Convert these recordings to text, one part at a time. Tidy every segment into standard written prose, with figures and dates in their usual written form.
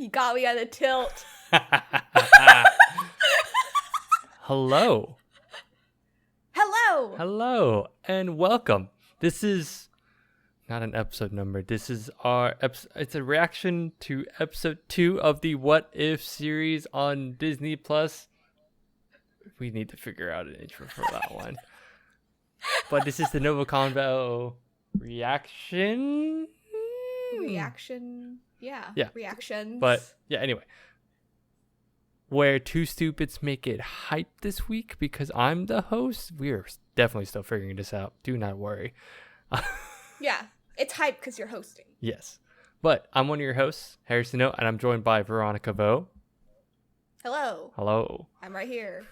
You got me on the tilt. Hello. Hello. Hello, and welcome. This is not an episode number. This is our it's a reaction to episode 2 of the What If series on Disney Plus. We need to figure out an intro for that one. But this is the NgoVo Convo reaction. Yeah. Reactions. But yeah, anyway. Where two stupids make it hype this week because I'm the host. We're definitely still figuring this out. Do not worry. Yeah, it's hype because you're hosting. Yes. But I'm one of your hosts, Harrison O, and I'm joined by Veronica Vo. Hello. Hello. I'm right here.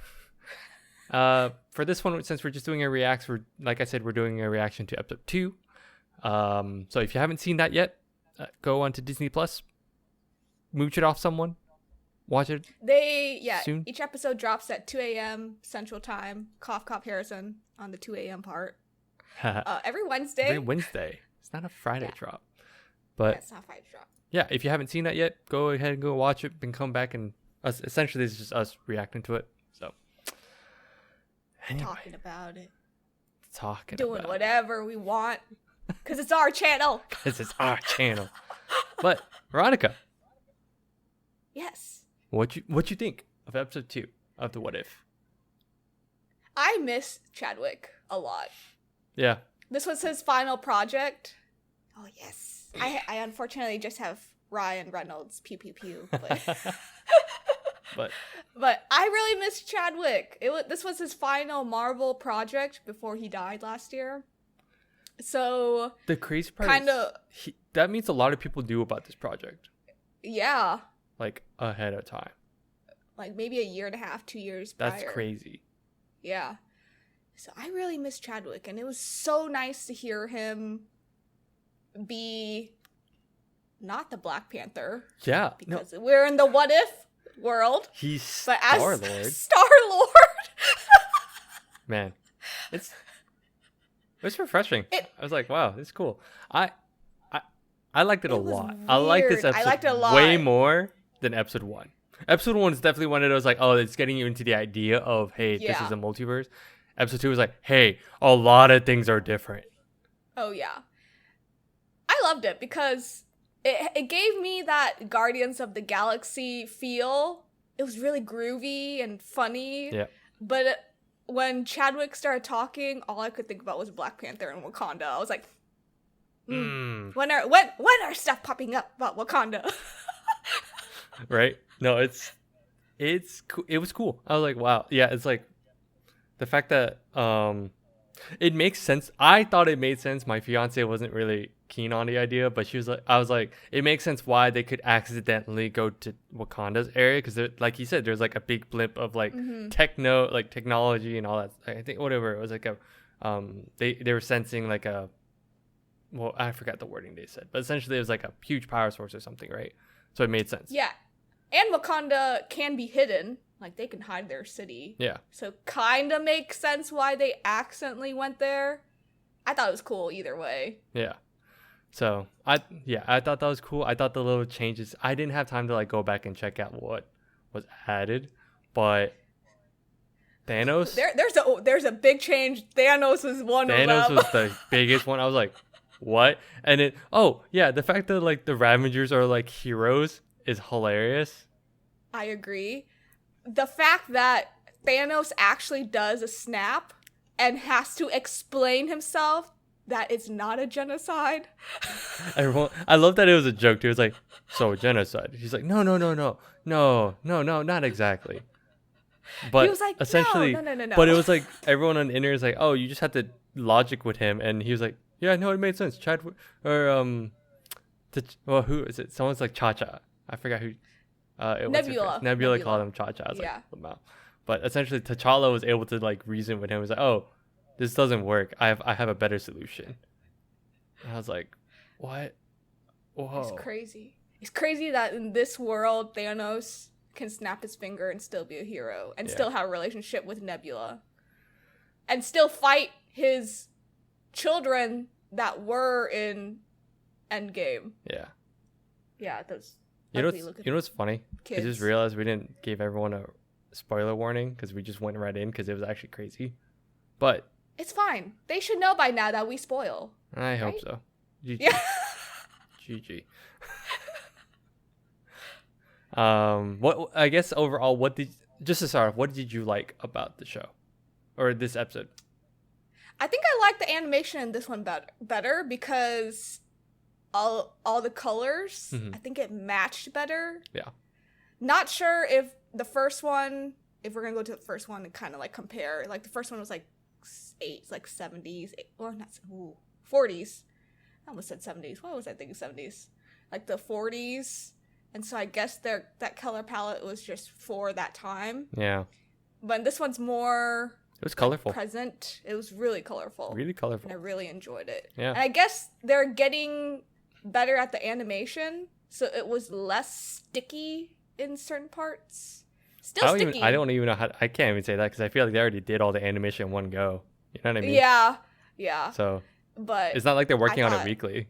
For this one, since we're just doing a react, like I said, we're doing a reaction to episode 2. So if you haven't seen that yet, go on to Disney Plus, mooch it off someone, watch it. Soon. Each episode drops at 2 a.m. Central Time. Cough, Harrison on the 2 a.m. part. Every Wednesday. Every Wednesday. It's not a Friday drop. But it's not a Friday drop. Yeah, if you haven't seen that yet, go ahead and go watch it and come back and essentially it's just us reacting to it. So anyway, talking about it. Doing whatever we want. Because it's our channel. But Veronica. Yes. What you think of episode 2 of the What If? I miss Chadwick a lot. Yeah. This was his final project. Oh yes. I unfortunately just have Ryan Reynolds. Pew pew pew. But I really miss Chadwick. This was his final Marvel project before he died last year. So the crazy part is that means a lot of people knew about this project. Yeah. Like ahead of time. Like maybe a year and a half, 2 years prior. That's crazy. Yeah. So I really miss Chadwick, and it was so nice to hear him be not the Black Panther. Yeah. Because we're in the what if world. He's Star-Lord. Star-Lord. Man. It's refreshing. I was like, wow, this is cool. I liked it a lot. Weird. I like this episode I liked it a lot. way more than episode 1. Episode 1 is definitely one of those like, oh, it's getting you into the idea of, hey, this is a multiverse. Episode 2 was like, hey, a lot of things are different. Oh, yeah. I loved it because it gave me that Guardians of the Galaxy feel. It was really groovy and funny. Yeah. But when Chadwick started talking, all I could think about was Black Panther and Wakanda. I was like, when are stuff popping up about Wakanda? Right? No, it's cool. It was cool. I was like, wow. Yeah, it's like the fact that it makes sense. I thought it made sense. My fiance wasn't really keen on the idea, but I was like, it makes sense why they could accidentally go to Wakanda's area because, like you said, there's like a big blip of like technology and all that. I think whatever it was like they were sensing like well, I forgot the wording they said, but essentially it was like a huge power source or something, right? So it made sense. Yeah. And Wakanda can be hidden. Like, they can hide their city. Yeah. So kind of makes sense why they accidentally went there. I thought it was cool either way. Yeah. So, I thought that was cool. I thought the little changes, I didn't have time to like go back and check out what was added, but Thanos. There's a big change. Thanos was one of them. Thanos was the biggest one. I was like, what? And the fact that like the Ravengers are like heroes is hilarious. I agree. The fact that Thanos actually does a snap and has to explain himself that it's not a genocide. I love that it was a joke too. It was like, so genocide. He's like, no, not exactly. But he was like, essentially, no. But it was like everyone on the internet is like, oh, you just had to logic with him, and he was like, yeah, no, it made sense. Chadwick who is it? Someone's like Cha-Cha. I forgot who. Nebula called him Cha-Cha. I was like, wow. But essentially, T'Challa was able to like reason with him. He was like, oh, this doesn't work. I have a better solution. And I was like, what? Whoa. It's crazy. It's crazy that in this world, Thanos can snap his finger and still be a hero and still have a relationship with Nebula and still fight his children that were in Endgame. Yeah. Yeah, those ugly looking you know what's funny? kids. I just realized we didn't give everyone a spoiler warning because we just went right in because it was actually crazy. But It's fine. They should know by now that we spoil. I hope Right? so. GG. Yeah. GG. What I guess overall, just to start off, what did you like about the show or this episode? I think I like the animation in this one better because all the colors, Mhm. I think it matched better. Yeah. Not sure if the first one, if we're gonna go to the first one and kind of like compare, like the first one was like 70s, or not, 40s. I almost said 70s. Why was I thinking 70s? Like the 40s. And so I guess that color palette was just for that time. Yeah. But this one's more It was colorful. present. It was really colorful. Really colorful. And I really enjoyed it. Yeah. And I guess they're getting better at the animation, so it was less sticky in certain parts. Still sticky. I don't even know I can't even say that because I feel like they already did all the animation in one go. You know what I mean? Yeah. So But it's not like they're working on it thought- weekly.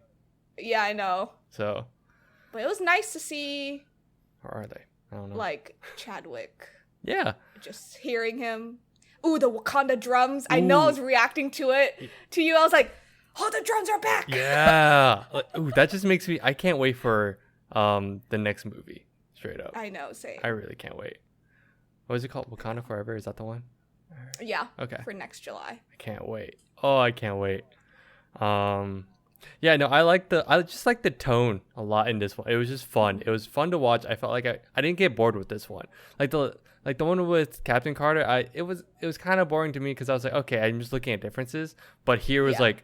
yeah, I know. So But it was nice to see, or are they? I don't know. like, Chadwick. Yeah. Just hearing him. Ooh, the Wakanda drums. I know I Ooh. was reacting to it. To you, I was like, oh, the drums are back. Yeah. Ooh, that just makes me. I can't wait for the next movie. Straight up. I know, same. I really can't wait. What is it called? Wakanda Forever? Is that the one? Yeah. Okay. For next July. I can't wait. Oh, I can't wait. Yeah, no, I just like the tone a lot in this one. It was just fun. It was fun to watch. I felt like I didn't get bored with this one. Like the one with Captain Carter, it was kind of boring to me because I was like, okay, I'm just looking at differences. But here was Yeah. like,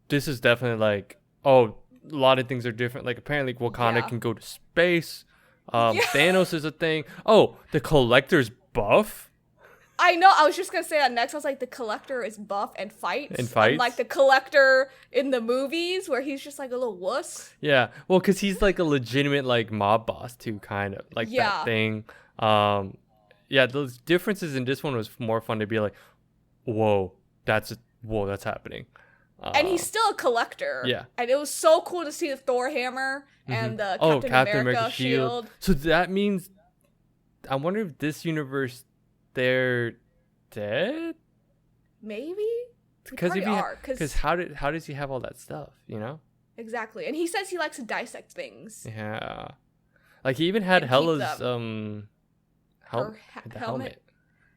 this is definitely like, oh, a lot of things are different. Like apparently Wakanda Yeah. can go to space. Yeah. Thanos is a thing. Oh, the Collector's buff. I know. I was just gonna say that next. I was like, the Collector is buff and fights. And fights? Unlike the Collector in the movies, where he's just like a little wuss. Yeah, well, because he's like a legitimate like mob boss too, kind of like Yeah. that thing. Yeah, those differences in this one was more fun to be like, whoa, that's happening. And he's still a Collector. Yeah. And it was so cool to see the Thor hammer and the Captain America shield. So that means, I wonder if this universe, they're dead. Maybe. Because Because how does he have all that stuff? You know. exactly, and he says he likes to dissect things. Yeah. Like he even had And keep Hella's them. Her the helmet. helmet.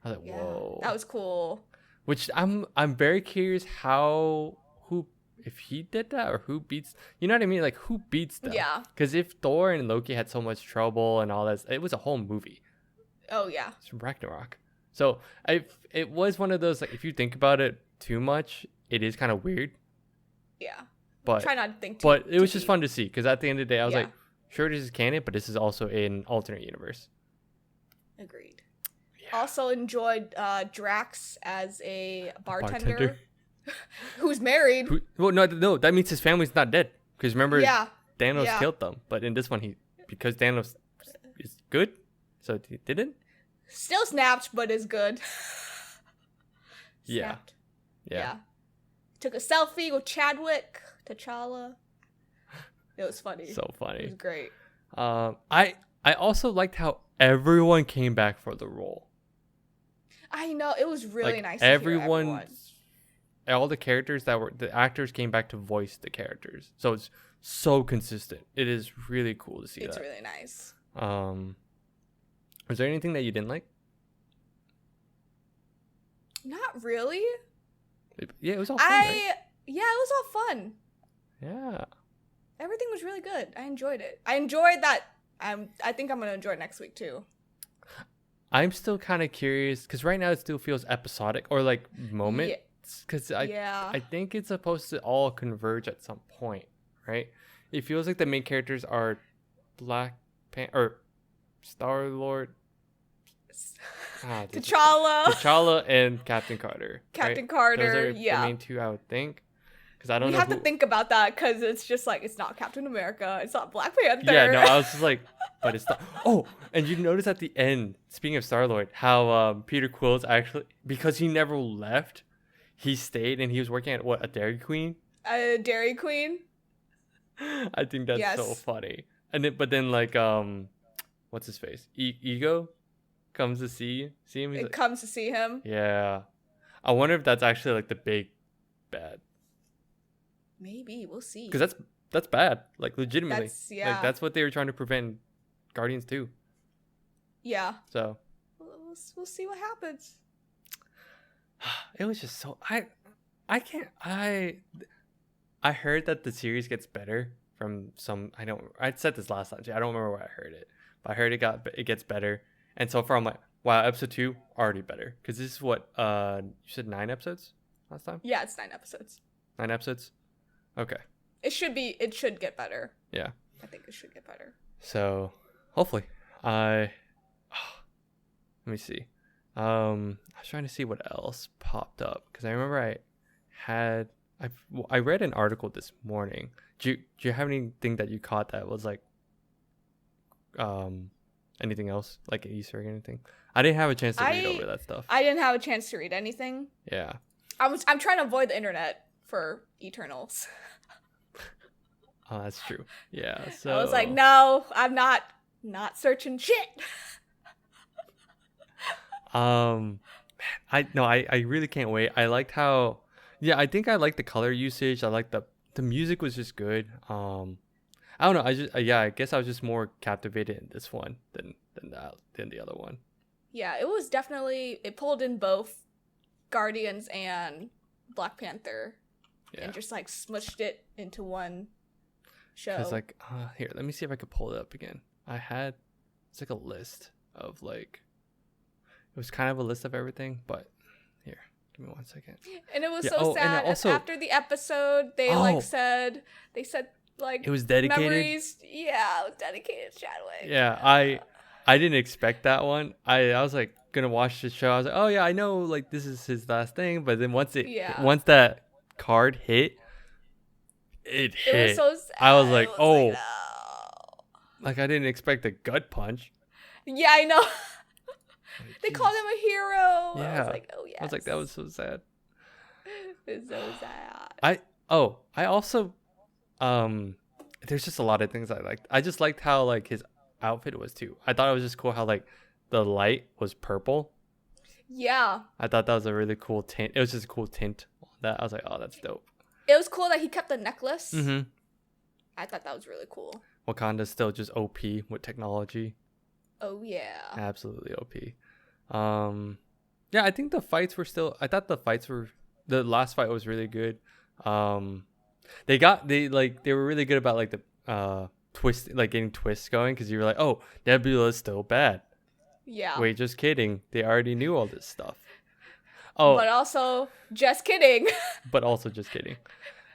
I was like, Yeah, whoa. that was cool. Which I'm very curious if he did that or who beats, you know what I mean? Like who beats them? Yeah. Because if Thor and Loki had so much trouble and all that, it was a whole movie. Oh yeah. It's Ragnarok. So it was one of those, like, if you think about it too much, it is kind of weird. Yeah. But Try not to think too but it was too just deep. fun to see because at the end of the day, I was Yeah. like, sure, this is canon, but this is also an alternate universe. Agreed. Yeah. Also enjoyed Drax as a bartender, Bartender. who's married. Well, no, that means his family's not dead. Because remember, Yeah. Thanos Yeah. killed them. But in this one, because Thanos is good, so he didn't. Still snapped, but is good. Yeah. Snapped. Yeah. Took a selfie with Chadwick, T'Challa. It was funny. So It was funny. great. I also liked how everyone came back for the role. I know, it was really Like, nice to hear everyone, everyone. all the characters the actors came back to voice the characters. So it's so consistent. It is really cool to see It's that. really nice. Was there anything that you didn't like? Not really. Yeah, it was all fun, right? Yeah, it was all fun. Yeah. Everything was really good. I enjoyed it. I enjoyed that. I think I'm gonna enjoy it next week too. I'm still kind of curious because right now it still feels episodic or like moments. Because I think it's supposed to all converge at some point, right? It feels like the main characters are Black Panther or Star Lord, T'Challa, and Captain Carter. Captain right? Carter, Those are yeah. the main two, I would think. Because I don't We know. have to think about that because it's just like it's not Captain America, it's not Black Panther. Yeah, no, I was just like, but it's not. Oh, and you notice at the end, speaking of Star Lord, how Peter Quill's actually, because he never left, he stayed and he was working at a Dairy Queen. Dairy Queen. I think that's so Yes. funny. but then like what's his face? Ego comes to see him. He's It like, comes to see him. yeah. I wonder if that's actually like the big bad. Maybe we'll see. Because that's bad. Like legitimately. Yeah. Like that's what they were trying to prevent Guardians 2. Yeah. So we'll see what happens. it was just so I heard that the series gets better from some I said this last time too. I don't remember where I heard it. But I heard it gets better. And so far I'm like, wow, episode 2 already better. Because this is what you said 9 episodes last time? Yeah, it's 9 episodes. 9 episodes? Okay. It should get better. Yeah. I think it should get better. So hopefully. Let me see. I was trying to see what else popped up. Because I remember I read an article this morning. Do you have anything that you caught that was like anything else? Like an Easter egg or anything? I didn't have a chance to read over that stuff. I didn't have a chance to read anything. Yeah. I'm trying to avoid the internet for Eternals. Oh, that's true. Yeah. So I was like, no, I'm not searching shit. I really can't wait. I liked how, yeah, I think I liked the color usage. I liked the music was just good. I don't know. I guess I was just more captivated in this one than the other one. Yeah, it was definitely, it pulled in both Guardians and Black Panther, and just like smushed it into one show. It's like, here, let me see if I could pull it up again. It's like a list of like, it was kind of a list of everything, but here, give me 1 second. And it was so sad. Also, after the episode, they said like it was dedicated. Memories. Yeah, it was dedicated to Chadwick. Yeah, I didn't expect that one. I was like gonna watch the show. I was like, oh yeah, I know like this is his last thing. But then once that card hit, it hit. It was so sad. I was like, oh, no. Like I didn't expect a gut punch. Yeah, I know. They called him a hero. Yeah. I was like, oh yeah. I was like, that was so sad. It's so sad. I also there's just a lot of things I liked. I just liked how like his outfit was too. I thought it was just cool how like the light was purple. Yeah. I thought that was a really cool tint. It was just a cool tint on that. I was like, oh, that's dope. It was cool that he kept the necklace. Mm-hmm. I thought that was really cool. Wakanda's still just OP with technology. Oh yeah. Absolutely OP. Yeah, I think the fights were still. I thought the last fight was really good. They were really good about like the twist, like getting twists going, because you were like, oh, Nebula is still bad. Yeah. Wait, just kidding. They already knew all this stuff. Oh, but also just kidding. But also just kidding.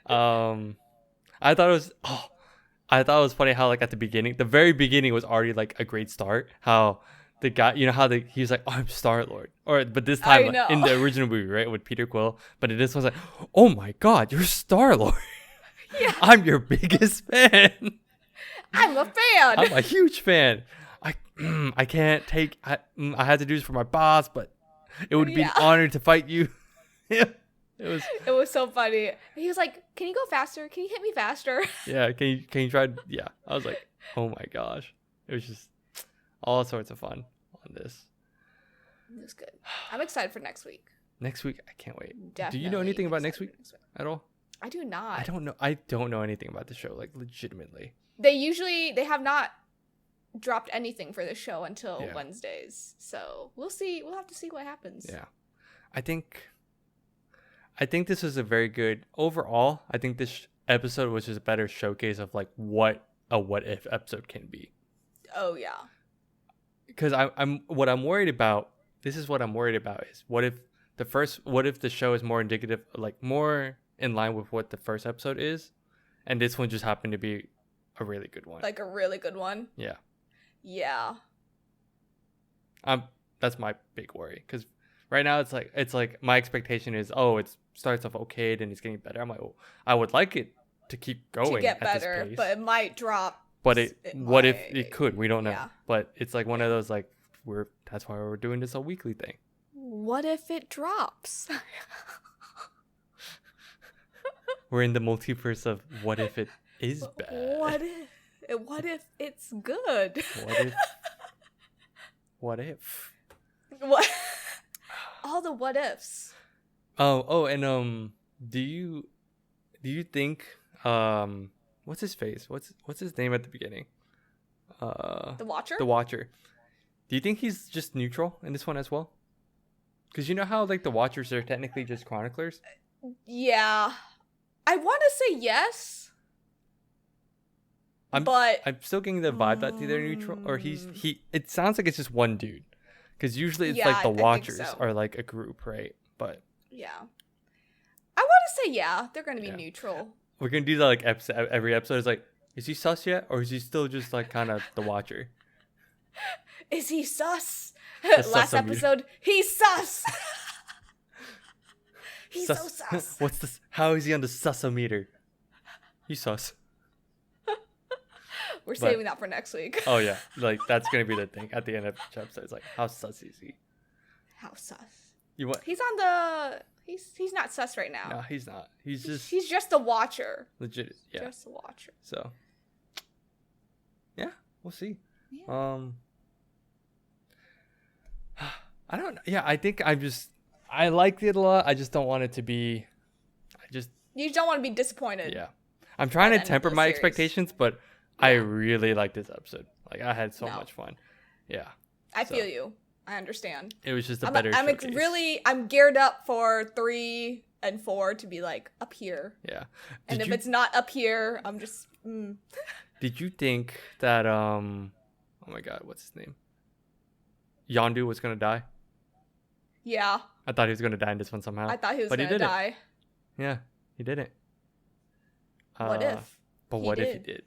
I thought it was funny how like at the very beginning was already like a great start. How the guy, he was like, oh, I'm Star-Lord. But this time like, in the original movie, right, with Peter Quill. But in this one's like, oh my God, you're Star-Lord. Yeah. I'm your biggest fan. I'm a fan. I'm a huge fan. I can't take. I had to do this for my boss, but it would be an honor to fight you. Yeah, it was so funny. He was like, "Can you go faster? Can you hit me faster?" Yeah, can you try? Yeah, I was like, oh my gosh, it was just all sorts of fun on this. It was good. I'm excited for next week. Next week, I can't wait. Definitely. Do you know anything about next week at all? I do not. I don't know anything about the show, like legitimately. They have not dropped anything for the show until Wednesdays. So we'll see. We'll have to see what happens. Yeah. I think this was a very good overall. I think this episode was just a better showcase of like what a what if episode can be. Oh yeah. Because what I'm worried about. This is what I'm worried about is what if the show is more indicative, like more in line with what the first episode is, and this one just happened to be a really good one. Like a really good one. Yeah. Yeah. That's my big worry, because right now it's like my expectation is, oh, it starts off okay and it's getting better. I'm like, oh, I would like it to keep going to get at better, this pace, but it might drop. But what if it could? We don't know. Yeah. But it's like one of those like that's why we're doing this a weekly thing. What if it drops? We're in the multiverse of what if it is bad. What if What if it's good? What if? What if? What? All the what ifs. And do you think what's his face? What's his name at the beginning? The Watcher? The Watcher. Do you think he's just neutral in this one as well? Because you know how like the Watchers are technically just chroniclers. Yeah. I want to say yes. But I'm still getting the vibe that they're neutral, or he. It sounds like it's just one dude, because usually it's like the Watchers are like a group, right? But yeah, I want to say yeah, they're gonna be neutral. We're gonna do that like every episode. Is like, is he sus yet, or is he still just like kind of the Watcher? Is he sus? The Last sus-o-meter. episode, he's sus. He's so sus. What's this? How is he on the susometer? He's sus. We're saving that for next week. Oh yeah, like that's gonna be the thing at the end of each episode. It's like, how sus is he? How sus? You what? He's on the. He's not sus right now. No, he's not. He's just the Watcher. legit. Yeah. Just the Watcher. So. Yeah, we'll see. Yeah. I don't know. Yeah, I think I liked it a lot. I just don't want it to be. You don't want to be disappointed. Yeah, I'm trying to the end of temper the my series. expectations, but I really liked this episode. Like I had so much fun. Yeah. I feel you. I understand. It was just a better showcase. I'm geared up for 3 and 4 to be like up here. Yeah. And if it's not up here, I'm just. Did you think that oh my god, what's his name? Yondu was gonna die? Yeah. I thought he was gonna die in this one somehow. I thought he was but gonna he didn't. die. Yeah, he didn't. What if? But what if he did?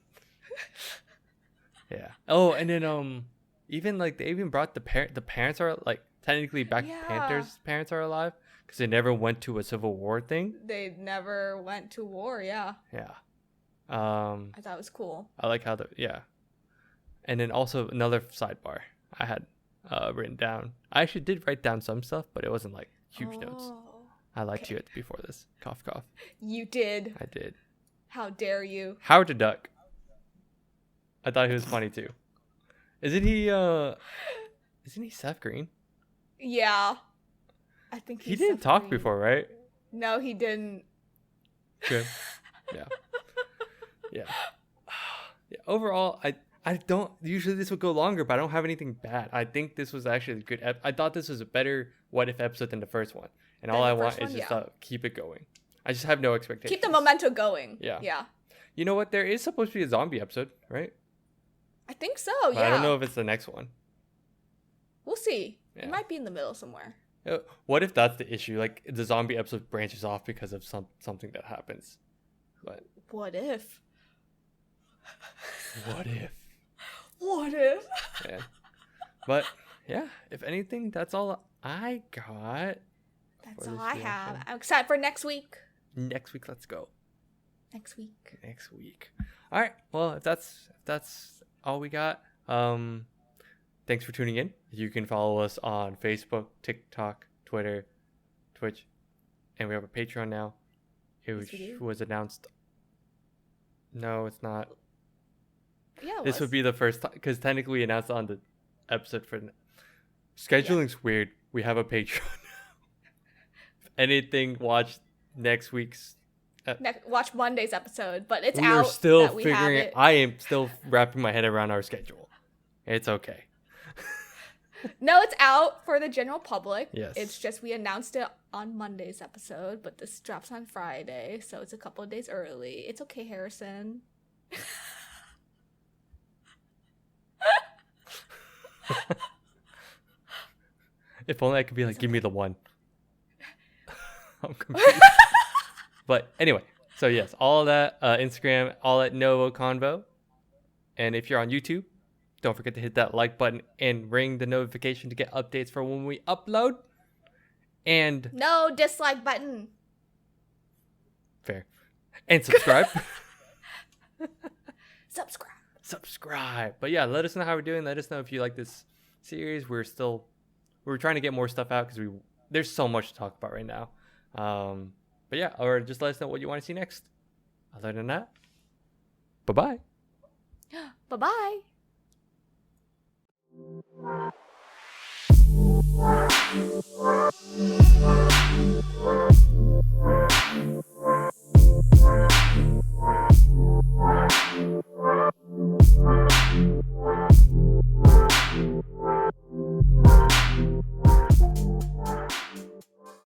Yeah. Oh, and then even like they even brought the parents are like technically Black Panther's parents are alive because they never went to a civil war thing. They never went to war. Yeah. Yeah. I thought it was cool. I like how and then also another sidebar I had written down. I actually did write down some stuff, but it wasn't like huge notes. I lied to you before this. Cough, cough. You did. I did. How dare you? Howard the Duck. I thought he was funny too. Isn't he Seth Green? Yeah. I think he didn't talk before, right? No, he didn't. Good. Yeah. Yeah. Yeah. Overall, I don't usually this would go longer, but I don't have anything bad. I think this was actually a good I thought this was a better What If episode than the first one. And all I want is just to keep it going. I just have no expectations. Keep the momentum going. Yeah. Yeah. You know what? There is supposed to be a zombie episode, right? I think so, But yeah. I don't know if it's the next one. We'll see. Yeah. It might be in the middle somewhere. What if that's the issue? Like the zombie episode branches off because of something that happens. But what if? What if? What if? Yeah. But yeah, if anything, that's all I got. That's all I have. I'm excited for next week. Next week, let's go. Next week. All right. Well, if that's all we got, thanks for tuning in. You can follow us on Facebook, TikTok, Twitter, Twitch, and we have a Patreon now. It was announced. No, it's not. Yeah, this would be the first time because technically we announced on the episode for scheduling's weird. We have a Patreon. If anything, watch next week's. Watch Monday's episode, but it's out. We're still that we figuring have it. I am still wrapping my head around our schedule. It's okay. No, it's out for the general public. Yes. It's just we announced it on Monday's episode, but this drops on Friday, so it's a couple of days early. It's okay, Harrison. If only I could be like, give me the one. I'm confused. But anyway, so yes, all that Instagram, all at NgoVo Convo. And if you're on YouTube, don't forget to hit that like button and ring the notification to get updates for when we upload. And no dislike button. Fair. And subscribe. Subscribe. But yeah, let us know how we're doing. Let us know if you like this series. We're trying to get more stuff out because there's so much to talk about right now. But yeah, or just let us know what you want to see next. Other than that, bye-bye. Bye bye.